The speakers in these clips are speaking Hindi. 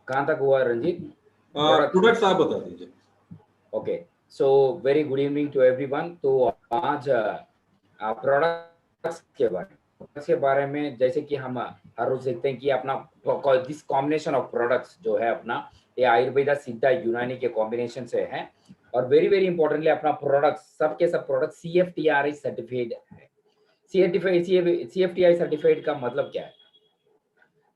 कहाँ तक हुआ रंजीत? प्रोडक्ट्स आप बता दीजिए। Okay, so very good evening to everyone. तो आज प्रोडक्ट्स के बारे में जैसे कि हम हर रोज देखते हैं कि अपना दिस कॉम्बिनेशन ऑफ प्रोडक्ट्स जो है अपना, ये आयुर्वेदा सिद्धा यूनानी के कॉम्बिनेशन से है। और वेरी वेरी इंपॉर्टेंटली अपना प्रोडक्ट्स, सबके सब प्रोडक्ट CFTRI सर्टिफाइड है। CFTI सर्टिफाइड का मतलब क्या है?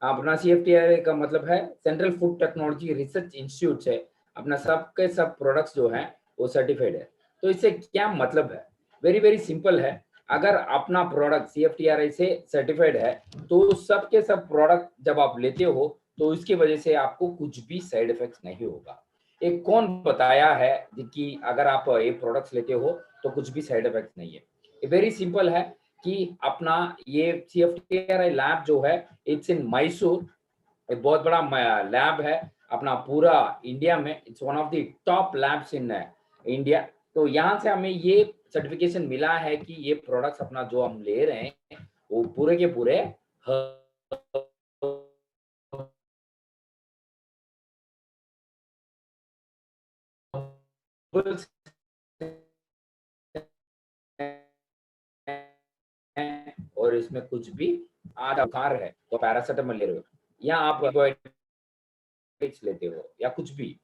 अपना CFTI का मतलब है central food technology research institute से अपना सबके सब प्रोडक्ट्स जो है वो सर्टिफाइड है। तो इससे क्या मतलब है? वेरी वेरी सिंपल है। अगर अपना प्रोडक्ट CFTRI से सर्टिफाइड है तो सबके सब प्रोडक्ट जब आप लेते हो तो इसकी वजह से आपको कुछ भी साइड इफेक्ट्स नहीं होगा। एक कौन बताया है कि अगर आप ये प्रोडक्ट्स लेते हो तो कुछ भी साइड इफेक्ट्स नहीं है? ये वेरी सिंपल है कि अपना ये CFTRI लैब जो है, इट्स इन मैसूर। एक बहुत बड़ा लैब है अपना पूरा इंडिया में। It's one of the top labs in India. तो यहाँ से हमें ये सर्टिफिकेशन मिला है कि ये प्रोडक्ट्स अपना जो हम ले रहे हैं वो पूरे के पूरे herbals हैं, और इसमें कुछ भी आधा बुखार है तो पैरासिटामोल ले रहे हो, या आप एंटीबायोटिक्स लेते हो, या कुछ भी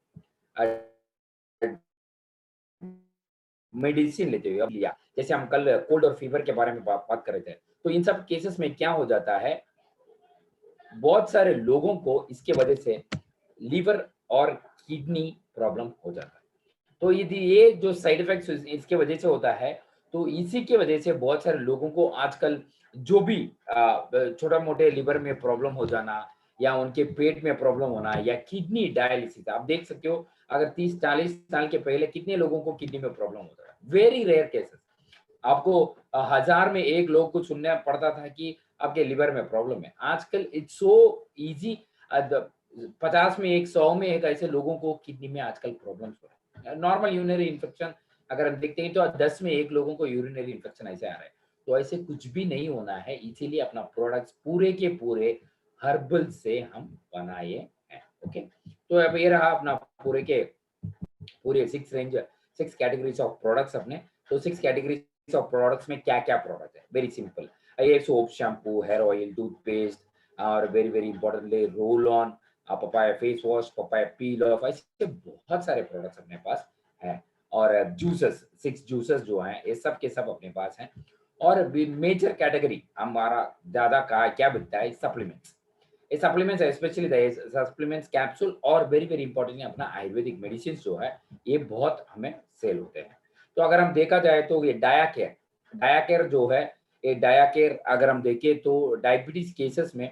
मेडिसिन लेते हो लिया, जैसे हम कल कोल्ड और फीवर के बारे में बात कर रहे थे। तो इन सब केसेस में क्या हो जाता है, बहुत सारे लोगों को इसके वजह से लीवर और किडनी प्रॉब्लम हो जाता है। तो यदि ये जो साइड इफेक्ट्स इसके वजह से होता है, तो इसी की वजह से बहुत सारे लोगों को आजकल जो भी छोटा मोटे लिवर में प्रॉब्लम हो जाना, या उनके पेट में प्रॉब्लम होना, या किडनी डायलिसिस, आप देख सकते हो अगर 30-40 साल के पहले कितने लोगों को किडनी में प्रॉब्लम होता है। Very rare cases. आपको 1000 में एक लोग को सुनना पड़ता था कि आपके लिवर में प्रॉब्लम है। आजकल इट्स सो इजी, 50 में एक, 100 में एक ऐसे लोगों को किडनी में आजकल प्रॉब्लम्स हो रहे हैं। नॉर्मल यूरिनरी इन्फेक्शन अगर हम देखते हैं तो 10 में एक लोगों को यूरिनरी इन्फेक्शन ऐसे आ रहा है। तो ऐसे कुछ भी नहीं होना है, इसीलिए अपना प्रोडक्ट्स पूरे के पूरे हर्बल से हम बनाए हैं। ओके, तो अब ये रहा अपना पूरे के पूरे 6 कैटेगरीज ऑफ प्रोडक्ट्स अपने। तो 6 कैटेगरीज ऑफ प्रोडक्ट्स में क्या क्या प्रोडक्ट है? वेरी सिंपल, ये soap, shampoo, hair oil, toothpaste, और very very importantly roll on, papaya face wash, papaya peel off, ऐसे बहुत सारे प्रोडक्ट्स अपने पास हैं। और जूसेस, 6 जूसेस जो हैं ये सब के सब अपने पास हैं। और मेजर कैटेगरी हमारा ज्यादा का क्या बिकता है? सप्लीमेंट्स। ये सप्लीमेंट्स है, स्पेशली सप्लीमेंट्स, कैप्सूल, और वेरी वेरी इंपॉर्टेंटली अपना आयुर्वेदिक मेडिसिन जो है ये बहुत हमें सेल होते हैं। तो अगर हम देखा जाए तो ये डाया केयर, डाया केयर जो है, ये डाया केयर अगर हम देखें तो डायबिटीज केसेस में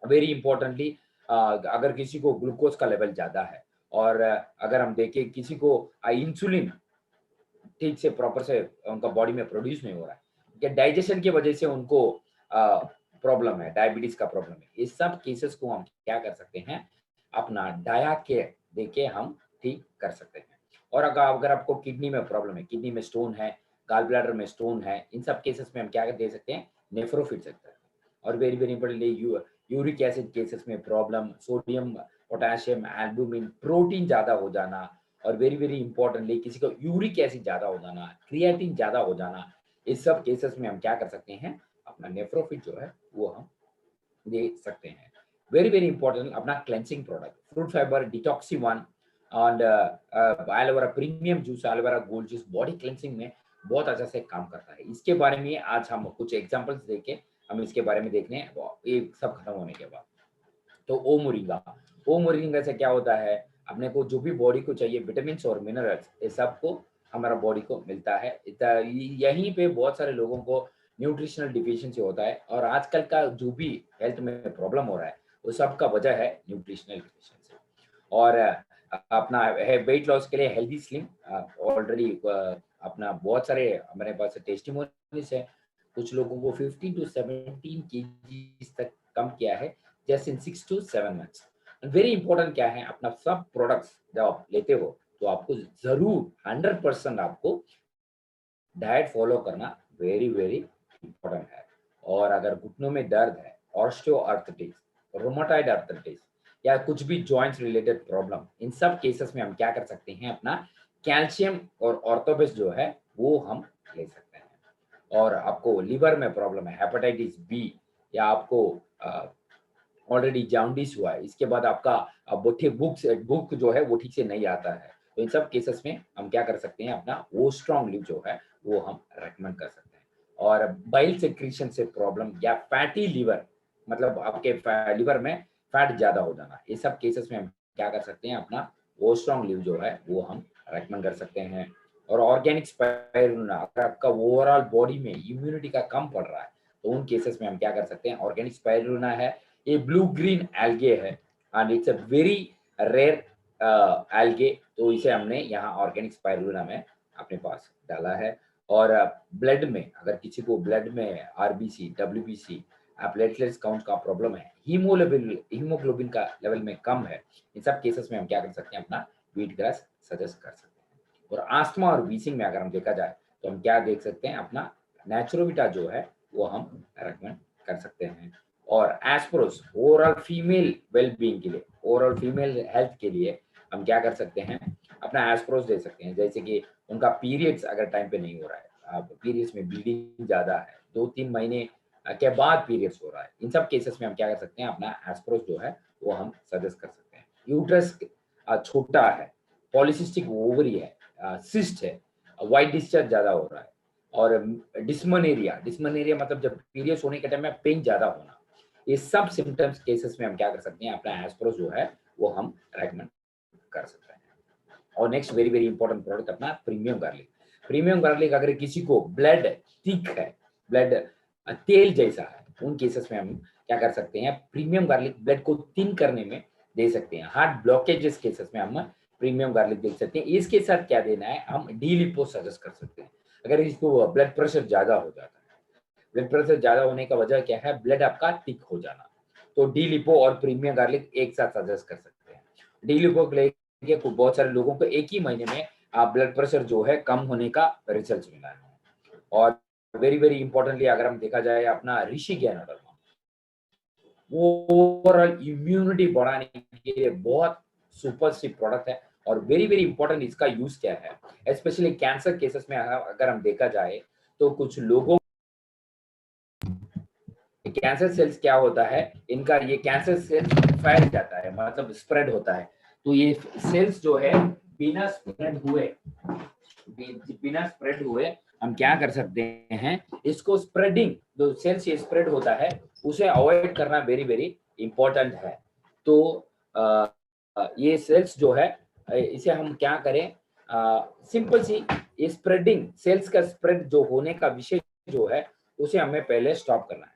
वेरी इंपॉर्टेंटली, अगर किसी को ग्लूकोज का लेवल ज्यादा है, और अगर हम देखें किसी को इंसुलिन ठीक से प्रॉपर से उनका बॉडी में प्रोड्यूस नहीं हो रहा है, या डाइजेशन की वजह से उनको प्रॉब्लम है, डायबिटीज का प्रॉब्लम है, इस सब केसेस को हम क्या कर सकते हैं? अपना डाया केयर देके हम ठीक कर सकते हैं। और अगर आपको किडनी में प्रॉब्लम है, किडनी में स्टोन है, गाल ब्लैडर में स्टोन है, इन सब केसेस में हम क्या दे सकते हैं? नेफ्रोफिट सकते हैं। और very very importantly uric acid cases में problem, sodium, potassium, albumin, protein ज्यादा हो जाना, और वेरी वेरी इंपॉर्टेंटली किसी को यूरिक एसिड ज्यादा हो जाना, क्रिएटिन ज्यादा हो जाना, इस सब केसेस में हम क्या कर सकते हैं? अपना नेफ्रोफिट जो है वो हम दे सकते हैं। वेरी वेरी इंपॉर्टेंट अपना cleansing product, fruit fibre detoxy one, और aloe vera premium juice, aloe vera gold juice body cleansing में बहुत अच्छा से काम करता है। इसके बारे में आज हम कुछ एग्जांपल्स देके हम इसके बारे में देखने हैं, ये सब खत्म होने के बाद। तो ओ मोरिंगा, ओ मोरिंगा से क्या होता है? अपने को जो भी बॉडी को चाहिए विटामिन और मिनरल्स, ये सब को हमारा बॉडी को मिलता है। यहीं पे बहुत सारे लोगों को न्यूट्रिशनल डिफिशियंसी होता है, और आजकल का जो भी हेल्थ में प्रॉब्लम हो रहा है वो सब का वजह है न्यूट्रिशनल डिफिशियंसी। और अपना है वेट लॉस के लिए हेल्दी स्लिम, ऑलरेडी अपना बहुत सारे हमारे पास टेस्टिमोनीज है। कुछ लोगों को 15 to 17 kg तक कम किया है just in 6 to 7 months। Very important क्या है, अपना सब प्रोडक्ट्स जब आप लेते हो तो आपको जरूर 100% आपको डाइट फॉलो करना वेरी वेरी इंपॉर्टेंट है। और अगर घुटनों में दर्द है, ऑस्टियोआर्थराइटिस, रोमाटॉइड आर्थराइटिस, या कुछ भी जॉइंट्स रिलेटेड प्रॉब्लम, इन सब केसेस में हम क्या कर सकते हैं, अपना कैल्शियम और ऑर्थोपेस जो है वो हम ले सकते हैं। और आपको लिवर में प्रॉब्लम है, हेपेटाइटिस बी, या आपको ऑलरेडी जॉन्डिस हुआ है, इसके बाद आपका भूख जो है वो ठीक से नहीं आता है, तो इन सब केसेस में हम क्या कर सकते हैं, अपना वो स्ट्रॉन्ग लिव जो है वो हम रेकमेंड कर सकते हैं। और बाइल सेक्रीशन से प्रॉब्लम या फैटी लिवर, मतलब आपके लिवर में फैट ज्यादा हो जाना, ये सब केसेस में हम क्या कर सकते हैं, अपना वो स्ट्रॉन्ग लिव जो है वो हम रेकमेंड कर सकते हैं। और ऑर्गेनिक स्पाइरुलिना, अगर आपका ओवरऑल बॉडी में इम्यूनिटी का कम पड़ रहा है, तो उन केसेस में हम क्या कर सकते हैं, ऑर्गेनिक स्पाइरुलिना है, ये ब्लू ग्रीन एल्गे है and it's a very rare algae, तो इसे हमने यहाँ ऑर्गेनिक स्पाइरुलिना में अपने पास डाला है। और ब्लड में अगर किसी को ब्लड में आरबीसी, डब्ल्यूबीसी, प्लेटलेट्स काउंट का प्रॉब्लम है, हीमोग्लोबिन का लेवल में कम है, इन सब केसेस में हम क्या कर सकते हैं, अपना व्हीट ग्रास सजेस्ट कर सकते हैं। और आस्थमा और वीसिंग में अगर हम देखा जाए तो हम क्या देख सकते हैं, अपना नेचुरोविटा जो है वो हम रेकमेंड कर सकते हैं। और एस्प्रोस ओवरऑल फीमेल वेलबींग के लिए, ओवरऑल फीमेल हेल्थ के लिए हम क्या कर सकते हैं, अपना एस्प्रोस दे सकते हैं। जैसे कि उनका पीरियड्स अगर टाइम पे नहीं हो रहा है, पीरियड्स में ब्लीडिंग ज्यादा है, 2-3 महीने के बाद पीरियड्स हो रहा है, इन सब केसेस में हम क्या कर सकते हैं, अपना एस्प्रोस जो है वो हम सजेस्ट कर सकते हैं। यूट्रस छोटा है, पॉलिसिस्टिक ओवरी है, सिस्ट है, वाइट डिस्चार्ज ज्यादा हो रहा है, और डिस्मनेरिया मतलब जब पीरियड्स होने के टाइम में पेन ज्यादा होना, ये सब सिम्टम्स केसेस में हम क्या कर सकते हैं, अपना एस्प्रोस जो है वो हम रेकमेंड कर सकते हैं। और next very very important product अपना प्रीमियम गार्लिक। प्रीमियम गार्लिक अगर किसी को ब्लड थिक है, ब्लड तेल जैसा है, उन केसेस में हम क्या कर सकते हैं, प्रीमियम गार्लिक ब्लड को थिन करने में दे सकते हैं। हार्ट ब्लॉकेजेस केसेस में हम प्रीमियम गार्लिक दे सकते हैं। इसके साथ क्या देना है, हम डी लिपो सजेस्ट कर सकते हैं। अगर इसको ब्लड प्रेशर ज्यादा हो जाता है, ब्लड प्रेशर ज्यादा होने का वजह क्या है, ब्लड आपका थिक हो जाना, तो डी लिपो और प्रीमियम गार्लिक एक साथ सजेस्ट कर सकते हैं। डी लिपो के लिए बहुत सारे लोगों को एक ही महीने में ब्लड प्रेशर जो है कम होने का रिजल्ट मिला है। और वेरी वेरी इंपॉर्टेंटली अगर हम देखा जाए, अपना ऋषि ज्ञानोडर्मा वो ओवरऑल इम्यूनिटी बढ़ाने के लिए बहुत सुपर सी प्रोडक्ट है। और वेरी वेरी इंपॉर्टेंट इसका यूज क्या है, स्पेशली कैंसर केसेस में अगर हम देखा जाए, तो कुछ लोगों कैंसर सेल्स क्या होता है, इनका ये कैंसर सेल्स फैल जाता है, मतलब स्प्रेड होता है, तो ये सेल्स जो है बिना स्प्रेड हुए हम क्या कर सकते हैं, इसको स्प्रेडिंग, जो सेल्स ये स्प्रेड होता है उसे अवॉइड करना वेरी वेरी इंपॉर्टेंट है। तो ये सेल्स जो है, इसे हम क्या करें, सिंपल सी, ये स्प्रेडिंग सेल्स का स्प्रेड जो होने का विषय जो है उसे हमें पहले स्टॉप करना है।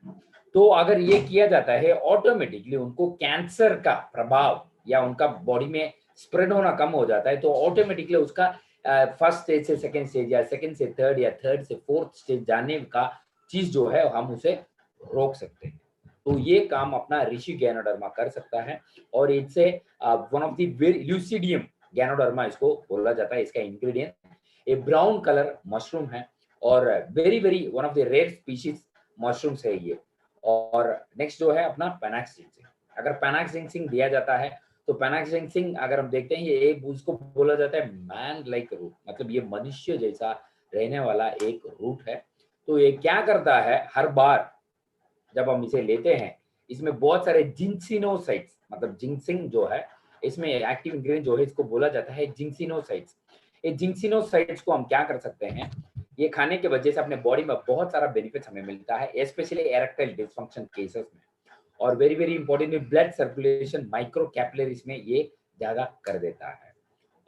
तो अगर ये किया जाता है, ऑटोमेटिकली उनको कैंसर का प्रभाव या उनका बॉडी में स्प्रेड होना कम हो जाता है, तो ऑटोमेटिकली उसका फर्स्ट स्टेज से सेकंड स्टेज या सेकंड से थर्ड या थर्ड से फोर्थ स्टेज जाने का चीज जो है हम उसे रोक सकते हैं। तो ये काम अपना ऋषि गैनोडर्मा कर सकता है। और इससे one of the lucidum ganoderma इसको बोला जाता है, इसका ingredient a brown colour mushroom है, और very very one of the rare species mushrooms है ये। और नेक्स्ट जो है अपना पैनाक्स जिंक्सिंग, अगर पैनाक्स जिंक्सिंग दिया जाता है, तो पैनाक्स जिंक्सिंग अगर हम देखते हैं, ये एक उसको बोला जाता है मैन लाइक रूट, मतलब ये मनुष्य जैसा रहने वाला एक रूट है। तो ये क्या करता है, हर बार जब हम इसे लेते हैं, इसमें बहुत सारे जिंक्सिनोसाइट्स, मतलब जिंक्सिंग जो है, इसमें एक्टिव इंग्रेडिएंट जो है इसको बोला जाता है जिंक्सिनोसाइट्स। ये जिंक्सिनोसाइट्स को हम क्या कर सकते हैं, ये खाने के वजह से अपने बॉडी में बहुत सारा बेनिफिट हमें मिलता है, स्पेशली एरेक्टाइल डिसफंक्शन केसेस में। और very very important, blood circulation micro capillaries में ये ज्यादा कर देता है।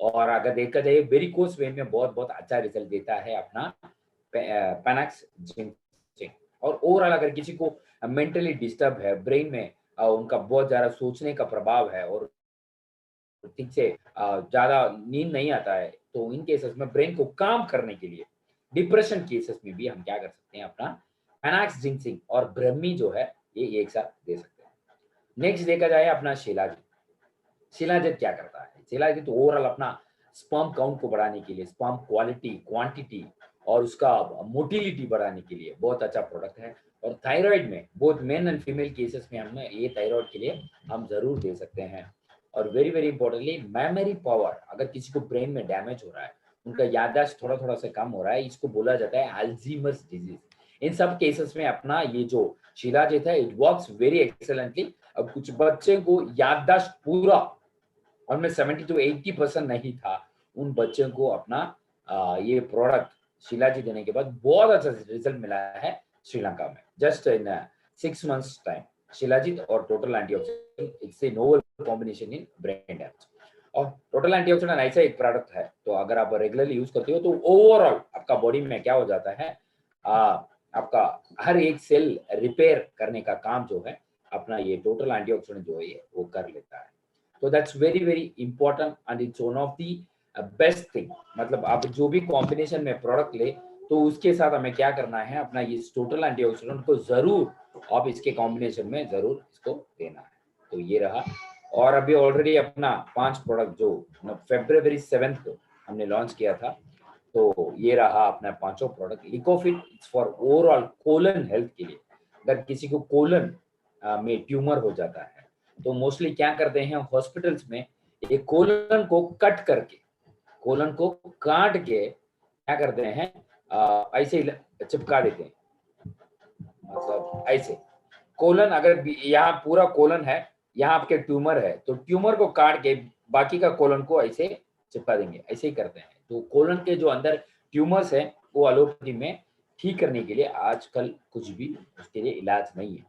और अगर देखा जाए वेरिकोस वेन में बहुत बहुत अच्छा रिजल्ट देता है अपना पैनाक्स जिंक्सिंग। और ओवरऑल अगर किसी को मेंटली डिस्टर्ब है, ब्रेन में उनका बहुत ज्यादा सोचने का प्रभाव है, और ठीक से ज्यादा नींद नहीं आता है, तो इन केसेस में ब्रेन को काम करने के लिए, डिप्रेशन केसेस में भी हम क्या कर सकते हैं, अपना पैनाक्स जिंक्सिंग और ब्रह्मी जो है ये एक साथ दे सकते हैं। नेक्स्ट देखा जाए अपना शिलाजित। शिलाजित क्या करता है, शिलाजित ओवरऑल अपना स्पर्म काउंट को बढ़ाने के लिए, स्पर्म क्वालिटी क्वांटिटी और उसका मोटिलिटी बढ़ाने के लिए बहुत अच्छा प्रोडक्ट है। और थायराइड में both men and female cases में हमें ये थायराइड के लिए हम जरूर दे सकते हैं। और very very importantly memory power, अगर किसी को ब्रेन में डैमेज हो रहा है, उनका याददाश्त थोड़ा थोड़ा सा कम हो रहा है, इसको बोला जाता है अल्जीमर्स डिजीज। इन सब केसेस में अपना ये जो शिलाजीत है इट वर्क्स वेरी एक्सेलेंटली। अब कुछ बच्चे को याददाश्त पूरा उनमें 70 to 80% नहीं था, उन बच्चों को अपना ये प्रोडक्ट शिलाजीत देने के बाद बहुत अच्छा रिजल्ट मिला है श्रीलंका में, just in 6 months time. Shilajit और total antioxidant, it's a novel combination in brain damage. और टोटल एंटीऑक्सीडेंट ऐसा एक प्रोडक्ट है, तो अगर आप रेगुलरली यूज करते हो तो ओवरऑल आपका बॉडी में क्या हो जाता है, आपका हर एक सेल रिपेयर करने का काम जो है अपना ये टोटल एंटीऑक्सीडेंट जो है वो कर लेता है। तो that's very very important and it's one of the best thing. मतलब आप जो भी कॉम्बिनेशन में प्रोडक्ट ले तो उसके साथ हमें क्या करना है, अपना ये टोटल एंटीऑक्सीडेंट को जरूर आप इसके कॉम्बिनेशन में जरूर इसको देना है। तो ये रहा। और अभी ऑलरेडी अपना 5 प्रोडक्ट जो February 7 को हमने लॉन्च किया था, तो ये रहा अपना 5 product. Lycofit for overall colon health के लिए। अगर किसी को कोलन में ट्यूमर हो जाता है तो मोस्टली क्या करते हैं हॉस्पिटल्स में, एक कोलन को कट करके, कोलन को काट के क्या करते हैं, ऐसे ही चिपका देते हैं। मतलब ऐसे कोलन, अगर यहाँ पूरा कोलन है, यहाँ आपके ट्यूमर है, तो ट्यूमर को काट के बाकी का कोलन को ऐसे चिपका देंगे, ऐसे ही करते हैं। तो कोलन के जो अंदर ट्यूमर्स है वो एलोपैथी में ठीक करने के लिए आजकल कुछ भी उसके लिए इलाज नहीं है।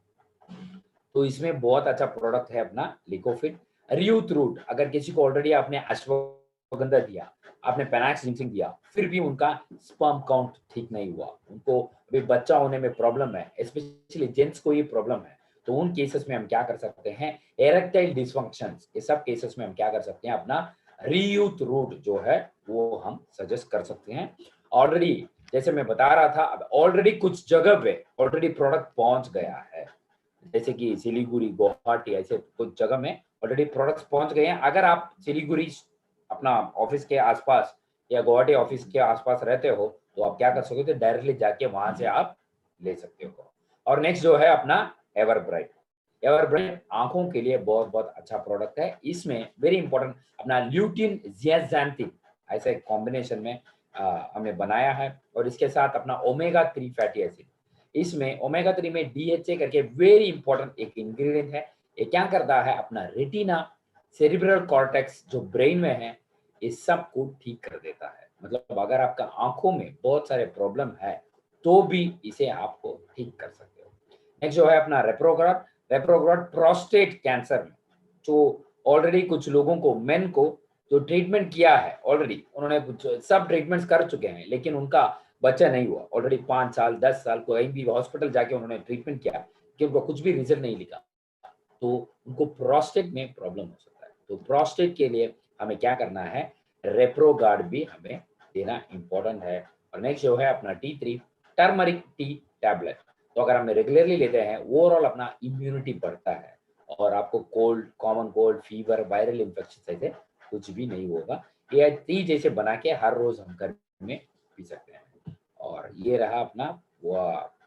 तो इसमें बहुत अच्छा प्रोडक्ट है अपना लिकोफिट। रियूथ रूट, अगर किसी को ऑलरेडी आपने अश्वगंधा दिया, आपने पेनाक्स जिंक्सिंग दिया, फिर भी उनका स्पर्म काउंट ठीक नहीं हुआ, उनको अभी बच्चा होने में प्रॉब्लम है, स्पेशली जेंट्स को ये प्रॉब्लम है, तो उन केसेस में हम क्या कर सकते हैं, एरेक्टाइल डिसफंक्शंस, ये सब केसेस में हम क्या कर सकते हैं, अपना रियूथ रूट जो है वो हम सजेस्ट कर सकते हैं। ऑलरेडी जैसे मैं बता रहा था, अब ऑलरेडी कुछ जगह पे ऑलरेडी प्रोडक्ट पहुंच गया है, जैसे कि सिलीगुड़ी, गुवाहाटी, ऐसे कुछ जगह में ऑलरेडी प्रोडक्ट्स पहुंच गए हैं। अगर आप सिलीगुड़ी अपना ऑफिस के आसपास या गुवाहाटी ऑफिस के आसपास रहते हो तो आप क्या कर सकते हो, डायरेक्टली जाके वहां से आप ले सकते हो। और नेक्स्ट जो है अपना एवरब्राइट। एवरब्राइट आंखों के लिए बहुत बहुत अच्छा प्रोडक्ट है। इसमें वेरी इंपॉर्टेंट अपना ल्यूटिन जियाजांथिन ऐसा एक कॉम्बिनेशन में हमने बनाया है, और इसके साथ अपना ओमेगा 3 फैटी एसिड। इसमें ओमेगा 3 में DHA करके वेरी इंपॉर्टेंट एक इंग्रेडिएंट है। ये क्या करता है, अपना रेटिना, सेरिब्रल कॉर्टेक्स जो ब्रेन में है, इस सब को ठीक कर देता है। मतलब अगर आपका आंखों में बहुत सारे प्रॉब्लम है तो भी इसे आपको ठीक कर सकते हो। नेक्स्ट जो है अपना रेप्रोग्राड। रेप्रोग्राड प्रोस्टेट कैंसर में, जो ऑलरेडी कुछ लोगों को, मेन को जो ट्रीटमेंट किया है ऑलरेडी, उन्होंने कुछ सब ट्रीटमेंट्स कर चुके हैं लेकिन उनका बच्चा नहीं हुआ, ऑलरेडी 5 साल 10 साल कोई भी हॉस्पिटल जाके उन्होंने ट्रीटमेंट किया कि उनको कुछ भी रिजल्ट नहीं लिखा, तो उनको प्रोस्टेट में प्रॉब्लम हो सकता है। तो प्रोस्टेट के लिए हमें क्या करना है, रेप्रोगार्ड भी हमें देना इंपॉर्टेंट है। और नेक्स्ट जो है अपना T3 टर्मरिक टी टैबलेट। तो अगर हम रेगुलरली लेते हैं ओवरऑल अपना इम्यूनिटी बढ़ता है और आपको cold, common cold, fever, viral infection से कुछ भी नहीं होगा। ये टी जैसे बना के हर रोज हम घर में पी सकते हैं। और ये रहा अपना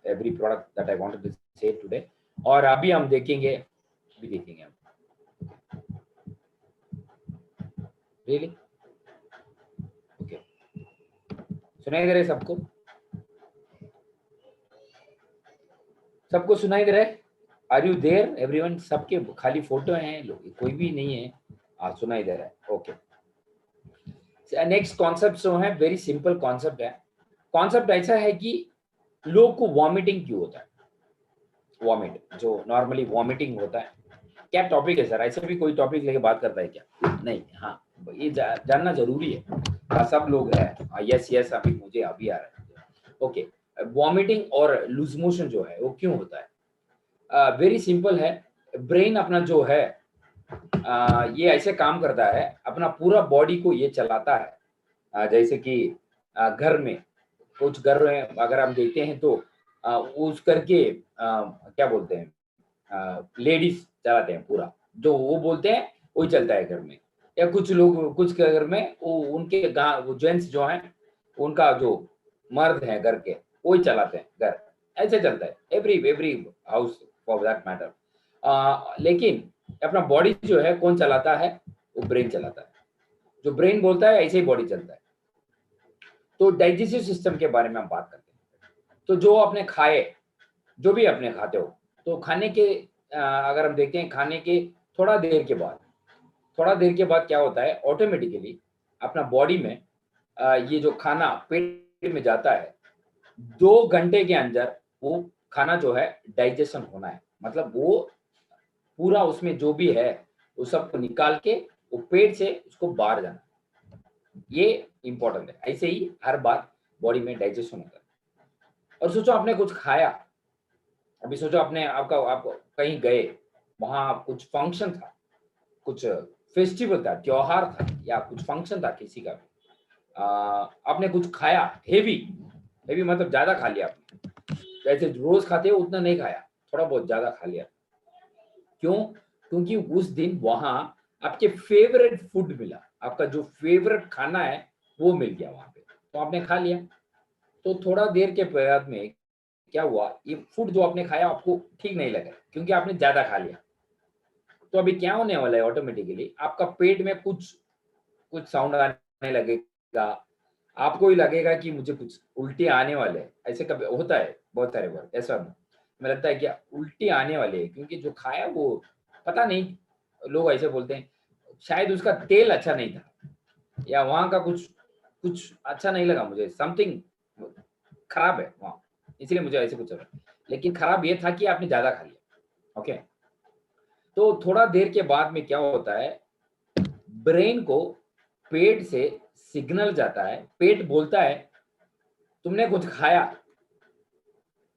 every product that I wanted to say today. और अभी हम देखेंगे हम रियली ओके, सुनाई दे रहे सबको? सबको सुनाई दे रहा है? Are you there everyone? सबके खाली फोटो हैं, लोग कोई भी नहीं है। सुनाई दे रहा है, ओके। नेक्स्ट कॉन्सेप्ट जो है वेरी सिंपल कॉन्सेप्ट है। कॉन्सेप्ट ऐसा है कि लोग को वॉमिटिंग क्यों होता है, वॉमिट जो नॉर्मली वॉमिटिंग होता है, क्या टॉपिक है सर? ऐसे भी कोई टॉपिक लेके बात करता है क्या? नहीं, हाँ ये जानना जरूरी है। सब लोग हैं, यस यस, अभी मुझे अभी आ रहा है। ओके, वॉमिटिंग और लूज मोशन जो है वो क्यों होता है? वेरी सिंपल है। ब्रेन अपना जो है ये ऐसे काम करता है, अपना पूरा बॉडी को ये चलाता है। जैसे कि घर में कुछ घर में अगर हम देखते हैं तो उस करके क्या बोलते हैं, लेडीज चलाते हैं पूरा, जो वो बोलते हैं वही चलता है घर में। या कुछ लोग कुछ के घर में वो उनके जेंट्स जो हैं उनका जो मर्द हैं घर के, वही चलाते हैं घर, ऐसे चलता है every house for that matter. लेकिन अपना बॉडी जो है कौन चलाता है? वो ब्रेन चलाता है। जो ब्रेन बोलता है ऐसे ही बॉडी चलता है। तो डाइजेस्टिव सिस्टम के बारे में हम बात करते हैं। तो जो आपने खाए, जो भी आपने खाते हो, तो खाने के अगर हम देखते हैं खाने के थोड़ा देर के बाद क्या होता है, ऑटोमेटिकली अपना बॉडी में ये जो खाना पेट में जाता है, 2 घंटे के अंदर वो खाना जो है डाइजेशन होना है। मतलब वो पूरा उसमें जो भी है वो सबको निकाल के वो पेट से उसको बाहर जाना, ये इंपॉर्टेंट है। ऐसे ही हर बार बॉडी में डाइजेशन होता है। और सोचो आपने कुछ खाया, अभी सोचो आप कहीं गए, वहां कुछ फंक्शन था, कुछ फेस्टिवल था, त्योहार था, या कुछ फंक्शन था किसी का भी। आपने कुछ खाया, हेवी मतलब ज्यादा खा लिया आपने, जैसे रोज खाते हो उतना नहीं खाया, थोड़ा बहुत ज्यादा खा लिया। क्यों? क्योंकि उस दिन वहां आपके फेवरेट फूड मिला, आपका जो फेवरेट खाना है वो मिल गया वहां पे, तो आपने खा लिया। तो थोड़ा देर के बाद में क्या हुआ, ये फूड जो आपने खाया आपको ठीक नहीं लगा, क्योंकि आपने ज्यादा खा लिया। तो अभी क्या होने वाला है, ऑटोमेटिकली आपका पेट में कुछ कुछ साउंड आने लगेगा, आपको ही लगेगा कि मुझे कुछ उल्टी आने वाले हैं। ऐसे कभी होता है बहुत सारे बार, ऐसा हमें लगता है कि उल्टी आने वाले हैं, क्योंकि जो खाया वो पता नहीं, लोग ऐसे बोलते हैं शायद उसका तेल अच्छा नहीं था, या वहां का कुछ कुछ अच्छा नहीं लगा मुझे, समथिंग खराब है वहां, इसलिए मुझे ऐसे कुछ लगा। लेकिन खराब ये था कि आपने ज्यादा खा लिया। ओके, तो थोड़ा देर के बाद में क्या होता है, ब्रेन को पेट से सिग्नल जाता है, पेट बोलता है तुमने कुछ खाया,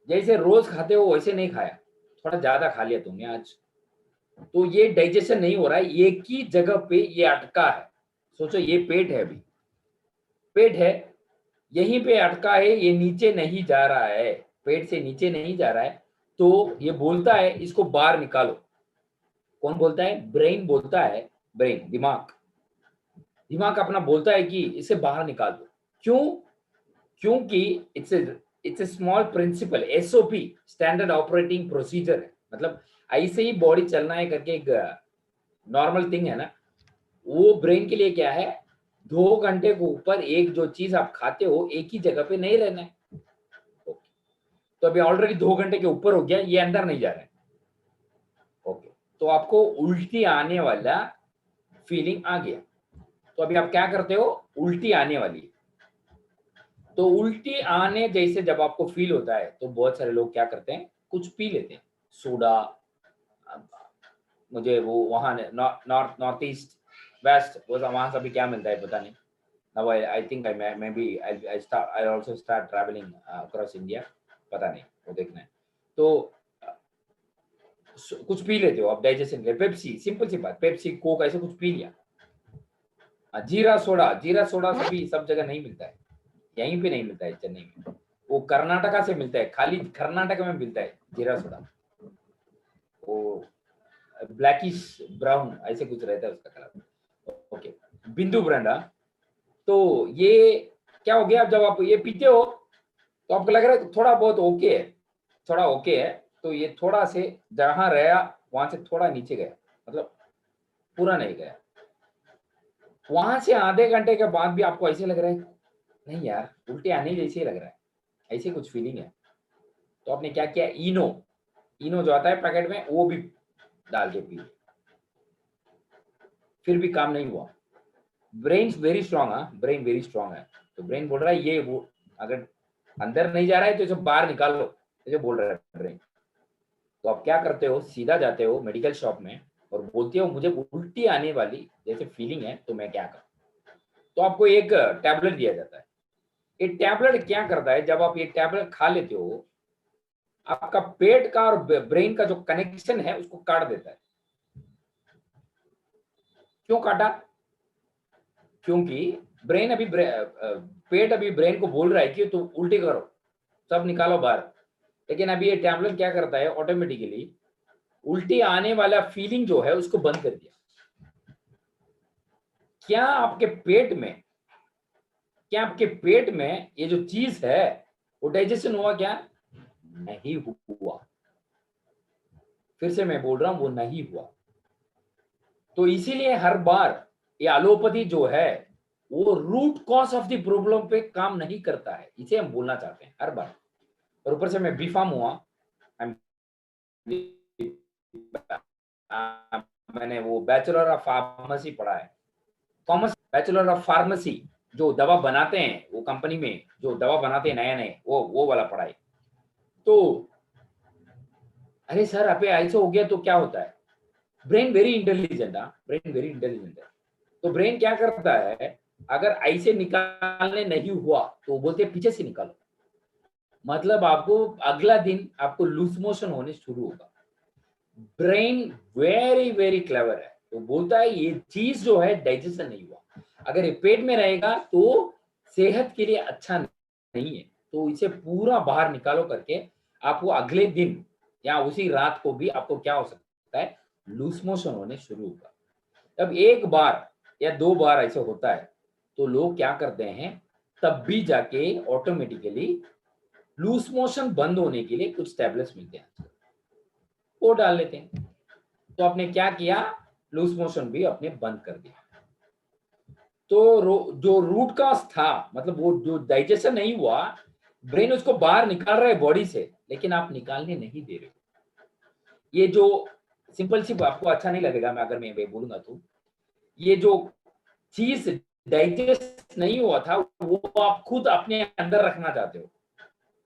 जैसे रोज खाते हो वैसे नहीं खाया, थोड़ा ज्यादा खा लिया तुमने आज। तो ये डाइजेशन नहीं हो रहा है, एक ही जगह पे ये अटका है। सोचो ये पेट है, अभी पेट है, यहीं पे अटका है, ये नीचे नहीं जा रहा है, पेट से नीचे नहीं जा रहा है। तो ये बोलता है इसको बाहर निकालो। कौन बोलता है? ब्रेन बोलता है, ब्रेन, दिमाग, दिमाग अपना बोलता है कि इसे बाहर निकाल दो। क्यों? क्योंकि it's a small principle, SOP, standard operating procedure है। मतलब ऐसे ही बॉडी चलना है करके एक नॉर्मल थिंग है ना, वो ब्रेन के लिए क्या है, 2 घंटे के ऊपर एक जो चीज आप खाते हो एक ही जगह पे नहीं रहना है। तो अभी ऑलरेडी 2 घंटे के ऊपर हो गया, ये अंदर नहीं जा रहा है। ओके, तो आपको उल्टी आने वाला फीलिंग आ गया, तो अभी आप क्या करते हो, उल्टी आने वाली है। तो उल्टी आने जैसे जब आपको फील होता है तो बहुत सारे लोग क्या करते हैं, कुछ पी लेते हैं, सोडा। मुझे वो वहां नॉर्थ ईस्ट वेस्ट वो वहां से भी क्या मिलता है पता नहीं। Now I think I may be I also start travelling across India, पता नहीं, वो देखना है। तो कुछ पी लेते हो आप डाइजेशन के लिए, पेप्सी, सिंपल सी बात, पेप्सी कोक ऐसे कुछ पी लिया। जीरा सोडा सभी सब जगह नहीं मिलता है, यहीं पे नहीं मिलता है चेन्नई में, वो कर्नाटका से मिलता है, खाली कर्नाटक में मिलता है जीरा सोडा, वो ब्लैकिश ब्राउन ऐसे कुछ रहता है उसका कलर। ओके, बिंदु ब्रांडा। तो ये क्या हो गया, जब आप ये पीते हो तो आपको लग रहा है थोड़ा बहुत ओके है, थोड़ा ओके है, तो ये थोड़ा से जहां रहा वहां से थोड़ा नीचे गया, मतलब पूरा नहीं गया। वहां से आधे घंटे के बाद भी आपको ऐसे लग रहा है नहीं यार, उल्टे आने जैसे ही लग रहा है, ऐसी कुछ फीलिंग है। तो आपने क्या किया, इनो, इनो जो आता है पैकेट में वो भी डाल के पी, फिर भी काम नहीं हुआ। ब्रेन वेरी स्ट्रांग है, ब्रेन वेरी स्ट्रांग है। तो ब्रेन बोल रहा है ये वो अगर अंदर नहीं जा रहा है तो इसे बाहर निकाल लो, इसे बोल रहा है ब्रेन। तो आप क्या करते हो, सीधा जाते हो मेडिकल शॉप में और बोलते हो मुझे उल्टी आने वाली जैसे फीलिंग है, तो मैं क्या करूं। तो आपको एक टैबलेट दिया जाता है। ये टैबलेट क्या करता है, जब आप ये टैबलेट खा लेते हो, आपका पेट का और ब्रेन का जो कनेक्शन है उसको काट देता है। क्यों काटा? क्योंकि ब्रेन अभी पेट अभी ब्रेन को बोल रहा है कि तुम उल्टी करो, सब निकालो बाहर, लेकिन अभी ये टैबलेट क्या करता है, ऑटोमेटिकली उल्टी आने वाला फीलिंग जो है उसको बंद कर दिया। क्या आपके पेट में क्या आपके पेट में ये जो चीज है वो डाइजेशन हुआ क्या? नहीं हुआ। फिर से मैं बोल रहा हूं, वो नहीं हुआ। तो इसीलिए हर बार ये एलोपैथी जो है वो root cause of the problem पे काम नहीं करता है, इसे हम बोलना चाहते हैं हर बार। और ऊपर से मैं बीफार्म हुआ, मैंने वो बैचलर ऑफ फार्मेसी पढ़ा है, कॉमर्स बैचलर ऑफ फार्मेसी, जो दवा बनाते हैं वो कंपनी में जो दवा बनाते हैं नए नए, वो वाला पढ़ाई। तो अरे सर अबे ऐसा हो गया तो क्या होता है? Brain very intelligent, brain very intelligent है। तो ब्रेन क्या करता है, अगर ऐसे निकालने नहीं हुआ तो बोलते पीछे से निकालो, मतलब आपको अगला दिन आपको लूज मोशन होने शुरू होगा। ब्रेन वेरी वेरी क्लेवर है, तो बोलता है ये चीज जो है डाइजेशन नहीं हुआ, अगर ये पेट में रहेगा तो सेहत के लिए अच्छा नहीं है, तो इसे पूरा बाहर निकालो करके आपको अगले दिन या उसी रात को भी आपको क्या हो सकता है, लूज मोशन होने शुरू होगा। अब एक बार या दो बार ऐसे होता है तो लोग क्या करते हैं, तब भी जाके ऑटोमेटिकली लूज मोशन बंद होने के लिए कुछ टैबलेट्स मिलते हैं, वो डाल लेते हैं। तो आपने क्या किया, लूज मोशन भी आपने बंद कर दिया। तो जो रूट कॉज था, मतलब वो जो डाइजेशन नहीं हुआ, ब्रेन उसको बाहर निकाल रहा है बॉडी से, लेकिन आप निकालने नहीं दे रहे हो। ये जो सिंपल सी, आपको अच्छा नहीं लगेगा मैं अगर मैं बोलूंगा, तो ये जो चीज डाइजेस्ट नहीं हुआ था वो आप खुद अपने अंदर रखना चाहते हो,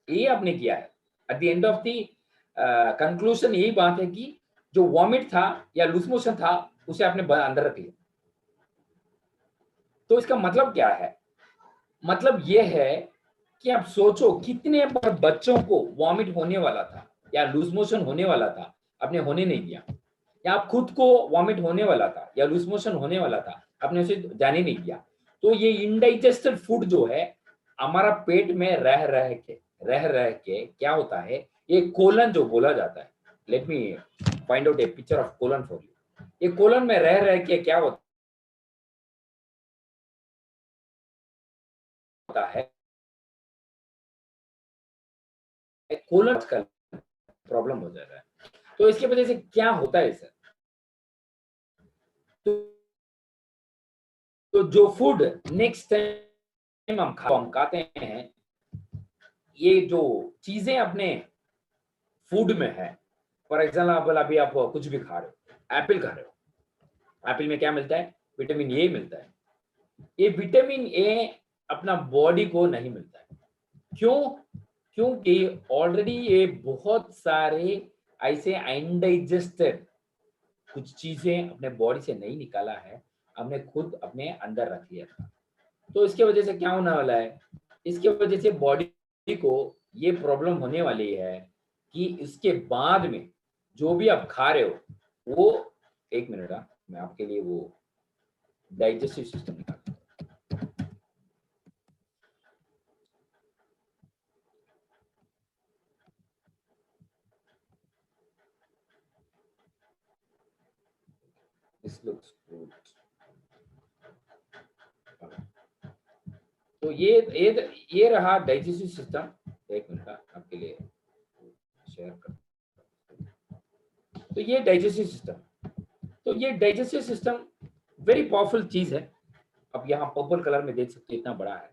ये आपने किया है। At the end of the conclusion यही बात है कि जो वॉमिट था या लूज मोशन था उसे आपने अंदर रख लिया। तो इसका मतलब क्या है? मतलब यह है कि आप सोचो कितने बार बच्चों को वॉमिट होने वाला था या लूज मोशन होने वाला था, आपने होने नहीं दिया, या आप खुद को वॉमिट होने वाला था या लूज मोशन होने वाला था, आपने उसे जाने नहीं दिया। तो ये इनडाइजेस्टेड फूड जो है हमारा पेट में रह के क्या होता है, ये कोलन जो बोला जाता है, let me find out A picture of colon for you. ये कोलन में रह के क्या होता है, कोलन का प्रॉब्लम हो जाता है। तो इसकी वजह से क्या होता है सर, तो जो फूड नेक्स्ट टाइम हम खाते हैं, ये जो चीजें अपने फूड में है, फॉर एग्जाम्पल अभी आप कुछ भी खा रहे हो, एप्पल खा रहे हो, एप्पल में क्या मिलता है, विटामिन ए मिलता है। ये विटामिन ए अपना बॉडी को नहीं मिलता है, क्यों? क्योंकि ऑलरेडी ये बहुत सारे ऐसे अनडाइजेस्टेड कुछ चीजें अपने बॉडी से नहीं निकाला है, हमने खुद अपने अंदर रख लिया था। तो इसके वजह से क्या होने वाला है, इसके वजह से बॉडी को ये प्रॉब्लम होने वाली है कि इसके बाद में जो भी आप खा रहे हो वो, एक मिनट मैं आपके लिए वो डाइजेस्टिव सिस्टम निकालता हूं। This looks good. तो ये रहा डाइजेस्टिव सिस्टम। एक मिनट आपके लिए शेयर कर। तो ये डाइजेस्टिव सिस्टम, तो ये डाइजेस्टिव सिस्टम वेरी पावरफुल चीज है। अब यहाँ पर्पल कलर में देख सकते हैं, इतना बड़ा है।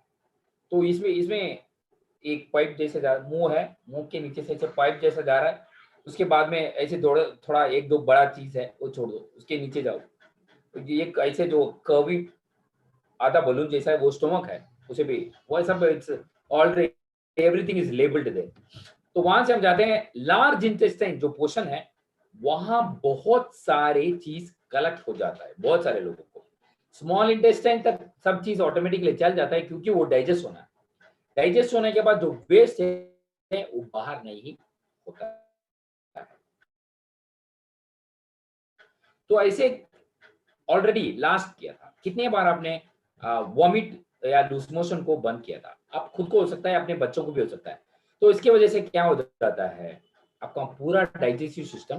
तो इसमें इसमें एक पाइप जैसे मुंह है, मुंह के नीचे से ऐसे पाइप जैसा जा रहा है, उसके बाद में ऐसे थोड़ा एक दो बड़ा चीज है वो छोड़ दो, उसके नीचे जाओ, तो ये ऐसे जो कर्वी आधा बलून जैसा है वो स्टोमक है, उसे भी वो सब it's already everything is labelled there. तो वहां से हम जाते हैं लार्ज इंटेस्टाइन जो पोर्शन है, वहां बहुत सारे चीज कलेक्ट हो जाता है बहुत सारे लोगों को। स्मॉल इंटेस्टाइन तक सब चीज ऑटोमेटिकली चल जाता है क्योंकि वो डाइजेस्ट होना है। डाइजेस्ट होने के बाद जो वेस्ट है वो बाहर नहीं होता है। तो ऐसे ऑलरेडी लास्ट किया था, कितने बार आपने वॉमिट या लूज मोशन को बंद किया था? आप खुद को हो सकता है, अपने बच्चों को भी हो सकता है। तो इसकी वजह से क्या हो जाता है, आपका पूरा डाइजेस्टिव सिस्टम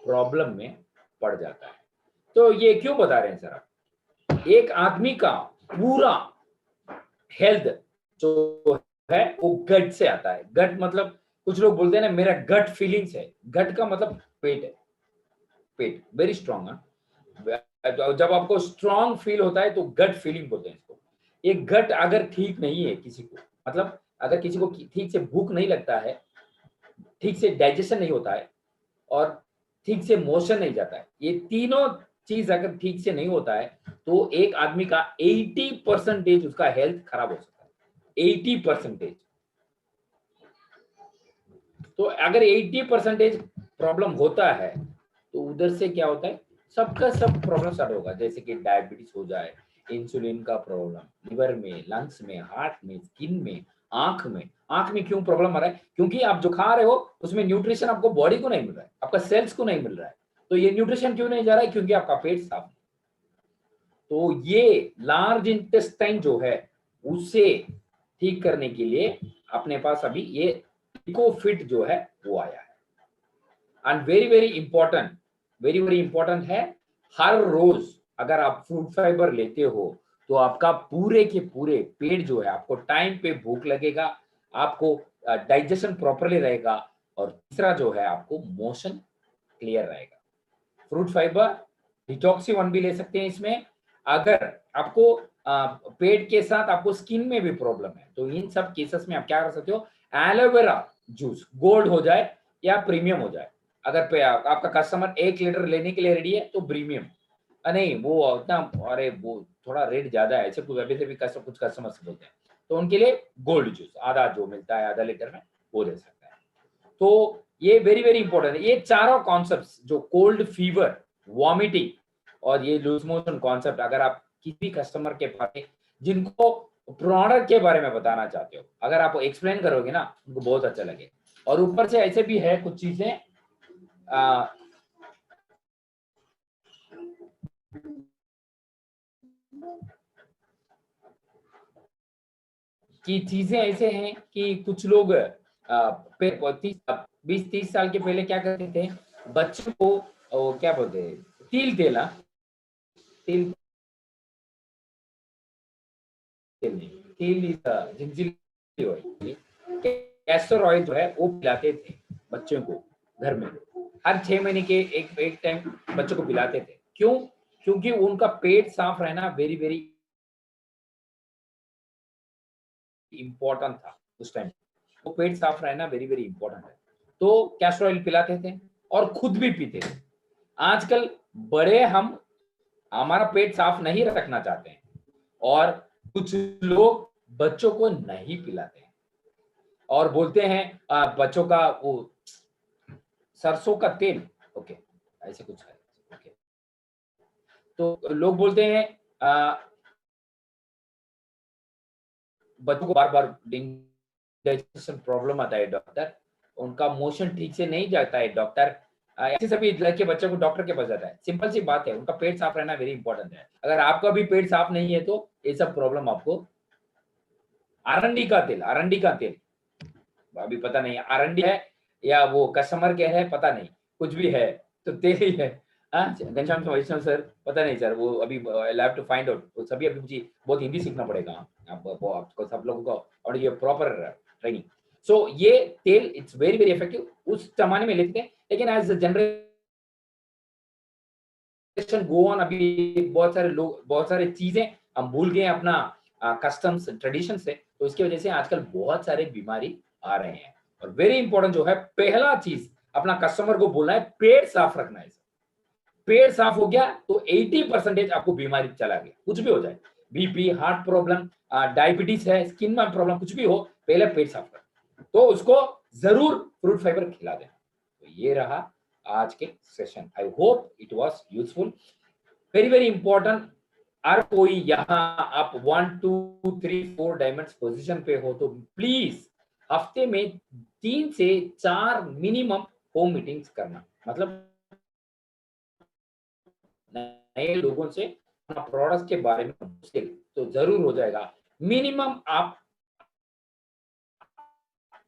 प्रॉब्लम में पड़ जाता है। तो ये क्यों बता रहे हैं सर आप? एक आदमी का पूरा हेल्थ जो है वो गट से आता है। गट मतलब कुछ लोग बोलते हैं ना मेरा गट फीलिंग्स है, गट का मतलब पेट है, पेट वेरी स्ट्रांग है। जब आपको स्ट्रांग फील होता है तो गट फीलिंग बोलते हैं इसको। एक गट अगर ठीक नहीं है किसी को, मतलब अगर किसी को ठीक से भूख नहीं लगता है, ठीक से डाइजेशन नहीं होता है और ठीक से मोशन नहीं जाता है, ये तीनों चीज अगर ठीक से नहीं होता है तो एक आदमी का 80% उसका हेल्थ खराब हो सकता है। 80%। तो अगर 80% प्रॉब्लम होता है तो उधर से क्या होता है, सबका सब प्रॉब्लम स्टार्ट होगा, जैसे कि डायबिटीज हो जाए, इंसुलिन का प्रॉब्लम लिवर में, लंग्स में, हार्ट में, स्किन में, आंख में। आंख में क्यों प्रॉब्लम आ रहा है? क्योंकि आप जो खा रहे हो उसमें न्यूट्रिशन आपको बॉडी को नहीं मिल रहा है, आपका सेल्स को नहीं मिल रहा है। तो ये न्यूट्रिशन क्यों नहीं जा रहा है? क्योंकि आपका पेट साफ नहीं। तो ये लार्ज इंटेस्टाइन जो है उसे ठीक करने के लिए अपने पास अभी ये इकोफिट जो है वो आया है। And very very important, very very important है, हर रोज अगर आप फूड फाइबर लेते हो तो आपका पूरे के पूरे पेट जो है, आपको टाइम पे भूख लगेगा, आपको डाइजेशन प्रॉपरली रहेगा, और तीसरा जो है आपको मोशन क्लियर रहेगा। फ्रूट फाइबर डिटॉक्सी वन भी ले सकते हैं इसमें। अगर आपको पेट के साथ आपको स्किन में भी प्रॉब्लम है तो इन सब केसेस में आप क्या कर सकते हो, एलोवेरा जूस गोल्ड हो जाए या प्रीमियम हो जाए। अगर आपका कस्टमर 1 लीटर लेने के लिए रेडी है तो प्रीमियम, नहीं वो उतना, अरे वो थोड़ा रेट ज्यादा है, ऐसे अभी से भी कुछ कस्टमर्स बोलते हैं, तो उनके लिए गोल्ड जूस आधा जो मिलता है आधा लीटर में वो ले सकता है। तो ये वेरी वेरी इंपॉर्टेंट है। ये चारों कॉन्सेप्ट्स जो कोल्ड फीवर, वॉमिटिंग और ये लूज मोशन कॉन्सेप्ट, अगर आप किसी भी कस्टमर के पास जिनको प्रोडक्ट के बारे में बताना चाहते हो, अगर आप एक्सप्लेन करोगे ना उनको बहुत अच्छा लगे। और ऊपर से ऐसे भी है कुछ चीजें कि चीजें ऐसे हैं कि कुछ लोग 20-30 साल के पहले क्या करते थे, बच्चों को क्या बोलते हैं, तिल तेला, तिल तेल नहीं, तिल is gingelly oil, castor oil जो है वो पिलाते थे बच्चों को घर में, हर 6 महीने के एक टाइम बच्चों को पिलाते थे। क्यों? क्योंकि उनका पेट साफ रहना वेरी वेरी इंपॉर्टेंट था उस टाइम। वो पेट साफ रहना वेरी वेरी इंपॉर्टेंट है, तो कैस्टर ऑयल पिलाते थे और खुद भी पीते थे। आजकल बड़े हम हमारा पेट साफ नहीं रखना चाहते हैं और कुछ लोग बच्चों को नहीं पिलाते हैं और बोलते हैं बच्चों का वो सरसों का तेल, ओके ऐसे कुछ है, ओके। तो लोग बोलते हैं बच्चों को बार बार डाइजेशन प्रॉब्लम आता है डॉक्टर, उनका मोशन ठीक से नहीं जाता है डॉक्टर, ऐसे सभी लड़के बच्चों को डॉक्टर के पास जाता है। सिंपल सी बात है, उनका पेट साफ रहना वेरी इंपॉर्टेंट है। अगर आपका भी पेट साफ नहीं है तो ये सब प्रॉब्लम आपको, अरंडी का तेल, अरंडी का तेल, अभी पता नहीं अरंडी है या वो कस्टमर केयर है पता नहीं, कुछ भी है तो तेल ही है। घनश्याम वैष्णव सर, पता नहीं सर, वो अभी लैव टू फाइंड आउट, वो सभी अभी मुझे बहुत हिंदी सीखना पड़ेगा आपको सब लोगों को, और ये प्रॉपर ट्रेनिंग। सो ये तेल इट्स वेरी वेरी इफेक्टिव, उस जमाने में लेते थे, लेकिन एज जनरेशन गो ऑन अभी बहुत सारे लोग, बहुत सारे चीजें हम भूल गए अपना कस्टम्स ट्रेडिशन से, तो इसकी वजह से आजकल बहुत सारे बीमारी आ रहे हैं। और वेरी इंपॉर्टेंट जो है, पहला चीज अपना कस्टमर को बोलना है पेट साफ रखना है। पेट साफ हो गया तो 80% आपको बीमारी चला गया, कुछ भी हो जाए, बीपी, हार्ट प्रॉब्लम, डायबिटीज है, स्किन में प्रॉब्लम, कुछ भी हो, पहले पेट साफ कर, तो उसको जरूर फ्रूट फाइबर खिला देना। तो ये रहा आज के session, I hope it was useful, very very important. हर कोई यहाँ आप 1 2 3 4 डायमंड्स पोजीशन पे हो तो प्लीज हफ्ते में 3 से 4 मिनिमम होम मीटिंग्स करना, मतलब नए लोगों से अपना प्रोडक्ट के बारे में तो जरूर हो जाएगा। मिनिमम आप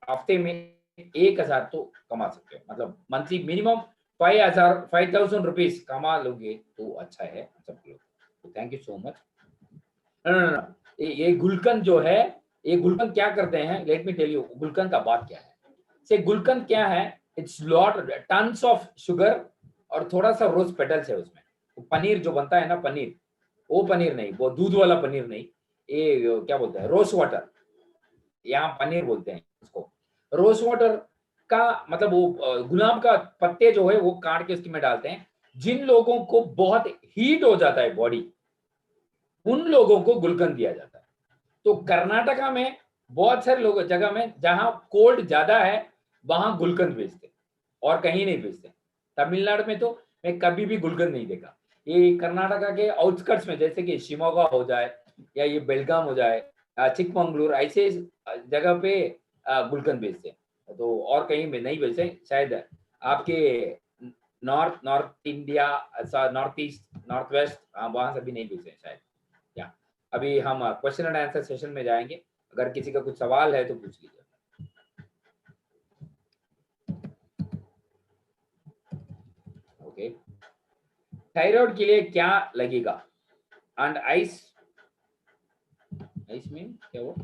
हफ्ते में 1,000 तो कमा सकते हो, मतलब मंथली मिनिमम 5,000 रुपीज कमा लोगे तो अच्छा है सब लोग। Thank you so much. No, no, no, no. ये गुलकंद जो है, ये गुलकंद क्या करते हैं, लेट मी टेल यू गुलकंद का बात क्या है। से गुलकंद क्या है, it's lot tons of sugar और थोड़ा सा रोज पेटल्स है उसमें। तो पनीर जो बनता है ना, पनीर, वो पनीर नहीं, वो दूध वाला पनीर नहीं, ये क्या बोलते हैं, रोज वाटर, यहाँ पनीर बोलते हैं उसको। रोज वाटर का मतलब वो गुलाब का पत्ते जो है वो काट के उसके में डालते हैं। जिन लोगों को बहुत हीट हो जाता है बॉडी, उन लोगों को गुलकंद दिया जाता है। तो कर्नाटका में बहुत सारे लोग जगह में जहां कोल्ड ज्यादा है वहां गुलकंद बेचते, और कहीं नहीं बेचते। तमिलनाडु में तो मैं कभी भी गुलकंद नहीं देखा। ये कर्नाटका के आउटस्कर्ट्स में, जैसे कि शिमोगा हो जाए या ये बेलगाम हो जाए, चिकमंगलुरु, ऐसे जगह पे गुलकंद बेचते हैं। तो और कहीं में नहीं बेचते शायद। आपके north India, north east, north west, वहां से भी नहीं बेचते शायद। या अभी हम क्वेश्चन एंड आंसर सेशन में जाएंगे। अगर किसी का कुछ सवाल है तो पूछ लीजिए। ओके, थायराइड के लिए क्या लगेगा? एंड आइस, आइस में क्या वो,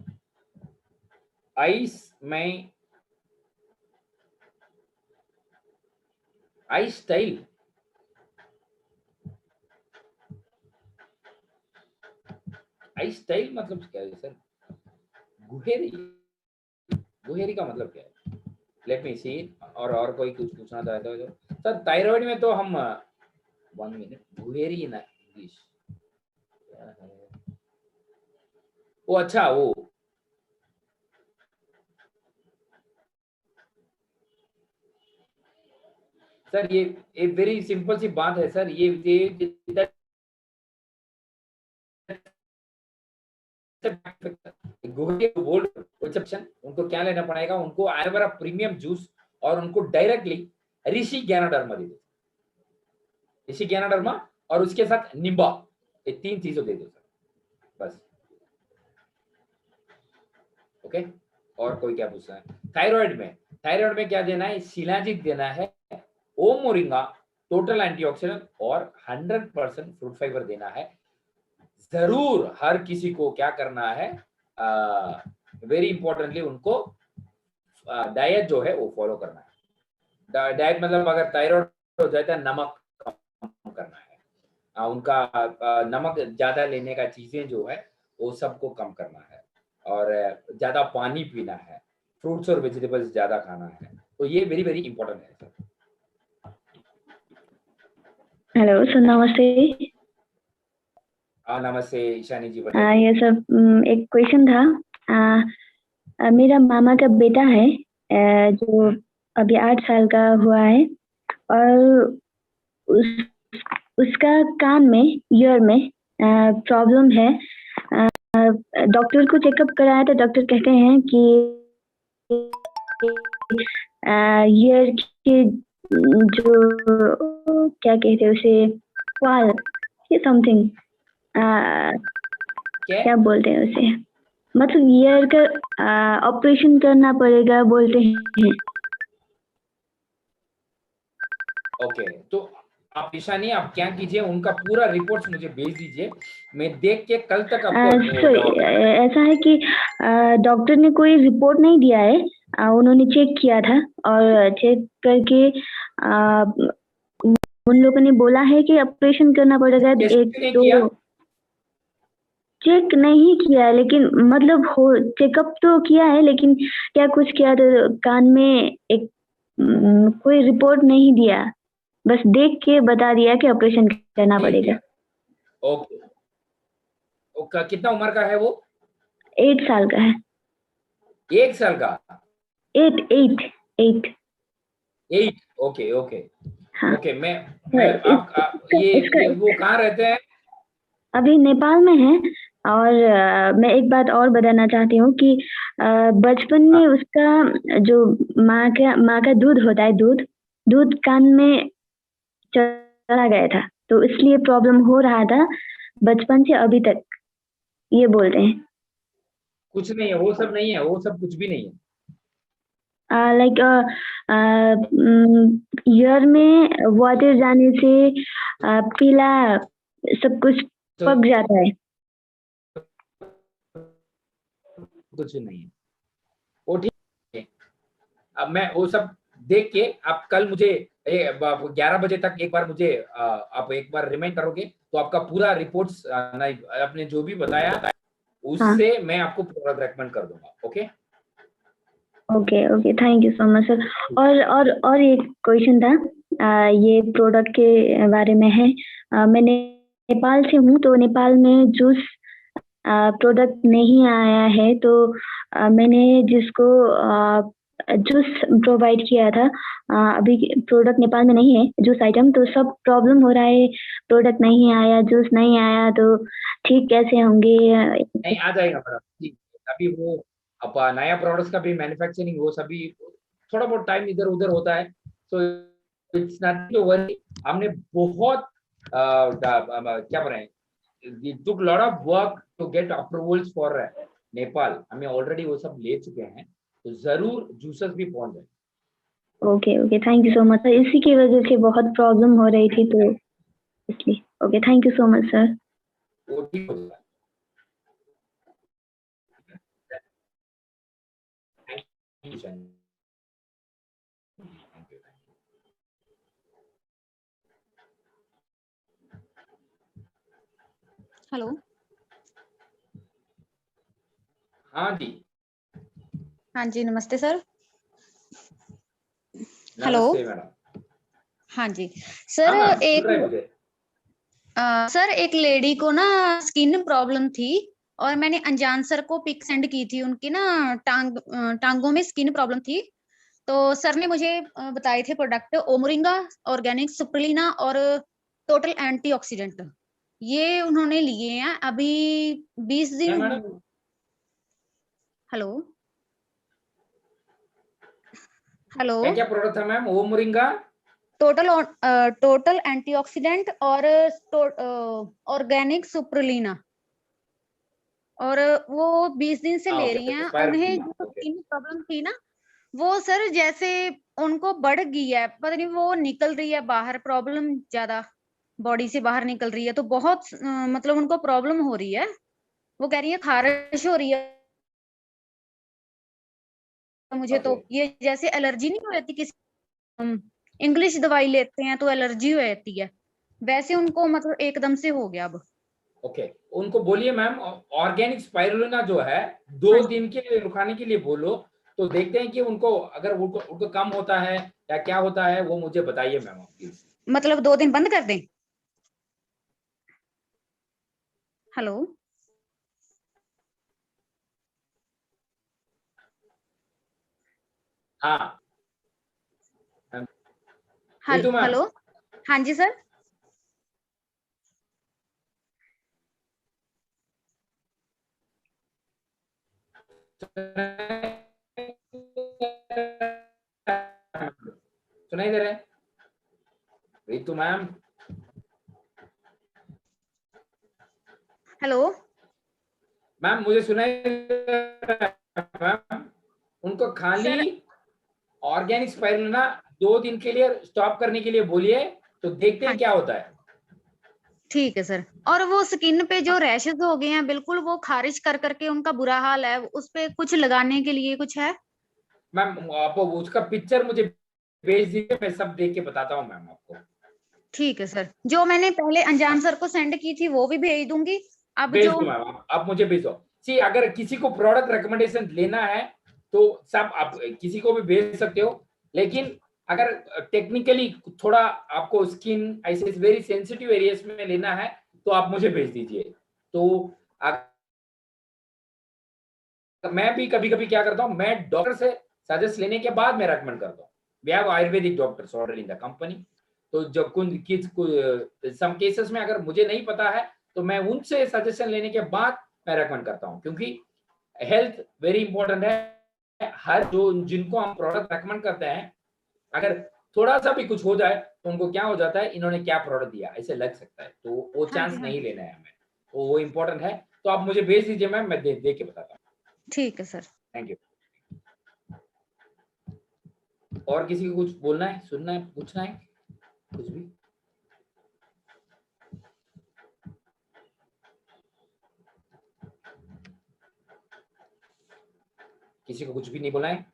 आइस में आइस स्टाइल, आइस स्टाइल मतलब क्या है सर? गुहेरी, गुहेरी का मतलब क्या है? लेट मी सी। और कोई कुछ पूछना चाहता हो तो सर, थायराइड में तो हम 1 मिनट, गुहेरी ना इंग्लिश क्या है वो? अच्छा वो सर, ये वेरी सिंपल सी बात है सर। ये उनको क्या लेना पड़ेगा, उनको एलोवेरा प्रीमियम जूस और उनको डायरेक्टली ऋषि ज्ञानाडर्मा दे दो, ऋषि ज्ञानाडर्मा और उसके साथ निम्बा, ये 3 चीजों दे दो सर, बस। ओके, और कोई क्या पूछ रहा है? थायराइड में क्या देना है? शिलाजीत देना है, ओम मोरिंगा, टोटल एंटीऑक्सीडेंट और 100% फ्रूट फाइबर देना है। जरूर हर किसी को क्या करना है, वेरी इंपॉर्टेंटली उनको डाइट जो है वो फॉलो करना है। डाइट मतलब अगर थायराइड हो जाता है, नमक कम करना है, उनका नमक ज्यादा लेने का चीजें जो है वो सबको कम करना है, और ज्यादा पानी पीना है, फ्रूट्स और वेजिटेबल्स ज्यादा खाना है। तो ये वेरी वेरी इंपॉर्टेंट है सर। हेलो सर, नमस्ते। नमस्ते ईशानी जी, बताइए। ये सब एक क्वेश्चन था। मेरा मामा का बेटा है जो अभी 8 साल का हुआ है, और उसका कान में, ईयर में प्रॉब्लम है। डॉक्टर को चेकअप कराया तो डॉक्टर कहते हैं कि ईयर के जो क्या कहते हैं उसे, वाल ये समथिंग, क्या बोलते हैं उसे, मतलब ईयर का ऑपरेशन करना पड़ेगा बोलते हैं। ओके, तो आप ईशानी, आप क्या कीजिए, उनका पूरा रिपोर्ट्स मुझे भेज दीजिए, मैं देख के कल तक आपको ऐसा है कि डॉक्टर ने कोई रिपोर्ट नहीं दिया है, उन्होंने चेक किया था, और चेक करके उन लोगों ने बोला है कि ऑपरेशन करना पड़ेगा। एक तो चेक नहीं किया, लेकिन मतलब हो चेकअप तो किया है, लेकिन क्या कुछ किया तो कान में एक कोई रिपोर्ट नहीं दिया, बस देख के बता दिया कि ऑपरेशन करना पड़ेगा। ओके, कितना उम्र का है वो? 8 साल का है। 1 साल का? 8। Okay okay. हाँ। ओके, मैं आप ये वो कहाँ रहते हैं? अभी नेपाल में है। और मैं एक बात और बताना चाहती हूँ कि बचपन में उसका जो माँ का दूध होता है, दूध कान में चला गया था, तो इसलिए प्रॉब्लम हो रहा था बचपन से अभी तक, ये बोलते हैं। कुछ नहीं है, वो सब नहीं है, वो सब कुछ भी नहीं है। लाइक ईयर में वाटर जाने से पीला सब कुछ पक जाता है। कुछ नहीं है, वो ठीक है। अब मैं वो सब देख के आप कल मुझे 11 बजे तक एक बार मुझे आप एक बार रिमाइंड करोगे तो आपका पूरा रिपोर्ट्स आपने जो भी बताया उससे मैं आपको प्रोडक्ट रेकमेंड कर दूंगा। Okay okay okay, thank you so much sir. और एक क्वेश्चन था, ये प्रोडक्ट के बारे में है। मैं नेपाल से हूँ, तो नेपाल में जूस प्रोडक्ट नहीं आया है, तो मैंने जिसको जूस प्रोवाइड किया था, अभी प्रोडक्ट नेपाल में नहीं है जूस आइटम, तो सब प्रॉब्लम हो रहा है, प्रोडक्ट नहीं आया, जूस नहीं आया, तो ठीक कैसे होंगे? नहीं आ जाएगा मैडम, ठीक अभी वो अब नया प्रोडक्ट्स का भी मैन्युफैक्चरिंग वो सभी थोड़ा बहुत टाइम इधर उधर होता है, तो इट्स नॉट टू वरी। हमने बहुत क्या बोले, we took lot of work to get approvals for Nepal, हमें ऑलरेडी वो सब ले चुके हैं, तो जरूर जूसेस भी पहुंच जाए। Okay okay, thank you so much sir. इसी की वजह से बहुत प्रॉब्लम हो रही थी, तो इसलिए okay, thank you so much sir. वो ठीक हो जाएगा। Thank you, Shani. Thank you. Hello. हाँ जी, हाँ जी, नमस्ते सर। हेलो। नमस्ते मैडम। हाँ जी सर, हाँ मैम, एक सुन रहे हैं मुझे। सर एक लेडी को ना स्किन प्रॉब्लम थी, और मैंने अनजान सर को पिक सेंड की थी, उनकी ना टांगों में स्किन प्रॉब्लम थी। तो सर ने मुझे बताए थे प्रोडक्ट ओमोरिंगा ऑर्गेनिक सुप्रीलिना और टोटल एंटीऑक्सीडेंट, ये उन्होंने लिए हैं अभी 20 क्या दिन। मैडम? Hello hello. क्या क्या प्रोडक्ट था मैम? वो मोरिंगा टोटल एंटीऑक्सीडेंट और ऑर्गेनिक सुप्रीलिना, और वो 20 दिन से ले ओके, रही हैं। एक्सपायर उन्हें किया। जो ओके स्किन प्रॉब्लम थी ना, वो सर जैसे उनको बढ़ गई है, पता नहीं वो निकल रही है बाहर, प्रॉब्लम ज्यादा बॉडी से बाहर निकल रही है, तो बहुत मतलब उनको प्रॉब्लम हो रही है। वो कह रही है खारिश हो रही है मुझे, तो ओके ये जैसे एलर्जी नहीं हो जाती किसी, इंग्लिश दवाई लेते हैं तो एलर्जी हो जाती है, वैसे उनको मतलब एकदम से हो गया अब। ओके, उनको बोलिए मैम ऑर्गेनिक स्पाइरुलिना जो है 2 दिन के लिए रुकाने के लिए बोलो, तो देखते हैं कि उनको अगर उनको कम होता है या क्या होता है, वो मुझे बताइए मैम प्लीज। मतलब 2 दिन बंद कर दें? हेलो हाँ रितु मैम। हेलो। हाँ जी सर। सुनाई दे रहा है रितु मैम? हेलो। मैम मुझे सुनाई दे रहा है मैम। उनको खाली सर ऑर्गेनिक स्पाइरुलिना 2 दिन के लिए स्टॉप करने के लिए बोलिए, तो देखते हाँ हैं क्या होता है। ठीक है सर। और वो स्किन पे जो रैशेस हो गए हैं बिल्कुल, वो खारिश कर करके उनका बुरा हाल है, उस पे कुछ लगाने के लिए कुछ है? मैम आप उसका पिक्चर मुझे भेज दीजिए, मैं सब देख के बताता हूँ मैम आपको। ठीक है सर, जो मैंने पहले अनजान सर को सेंड की थी वो भी भेज दूंगी। अब भेज जो दो मैम, आप मुझे भेज दो। सी अगर किसी को प्रोडक्ट रिकमेंडेशन लेना है तो सब आप किसी को भी भेज सकते हो, लेकिन अगर टेक्निकली थोड़ा आपको स्किन ऐसे वेरी सेंसिटिव एरियाज में लेना है तो आप मुझे भेज दीजिए। तो मैं भी कभी कभी क्या करता हूँ, मैं डॉक्टर से सजेस्ट लेने के बाद मैं रेकमेंड करता हूँ। We have ayurvedic doctors already in the company, तो जो सम केसेस में अगर मुझे नहीं पता है तो मैं उनसे सजेशन लेने के बाद मैं रेकमेंड करता हूँ, क्योंकि हेल्थ वेरी इंपॉर्टेंट है। हर जो जिनको हम प्रोडक्ट रेकमेंड करते हैं, अगर थोड़ा सा भी कुछ हो जाए तो उनको क्या हो जाता है, इन्होंने क्या प्रोडक्ट दिया ऐसे लग सकता है, तो वो हाँ चांस जी हाँ नहीं जी लेना है हमें, तो वो इम्पोर्टेंट है। तो आप मुझे भेज दीजिए मैम, मैं देख के बताता हूँ। ठीक है सर। Thank you. और किसी को कुछ बोलना है, सुनना है, पूछना है कुछ भी? किसी को कुछ भी नहीं बोलना है?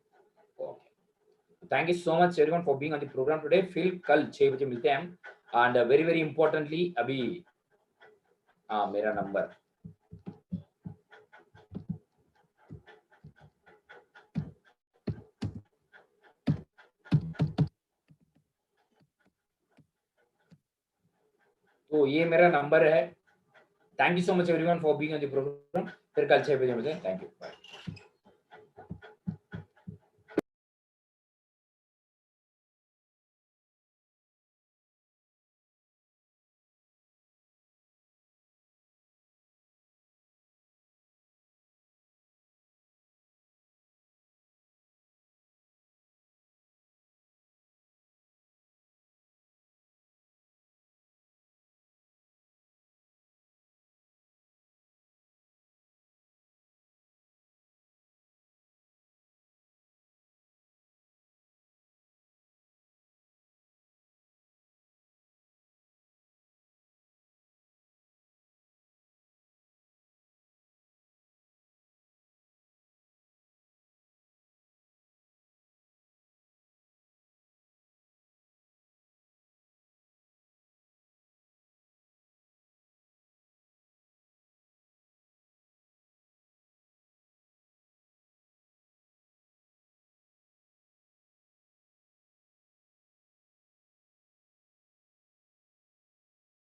Okay, thank you so much everyone for being on the programme today. फिर कल 6 बजे मिलते हैं हम। एंड वेरी वेरी इंपॉर्टेंटली अभी मेरा नंबर तो ये मेरा नंबर है। Thank you so much everyone for being on the programme. फिर कल 6 बजे मिलते हैं। Thank you, bye.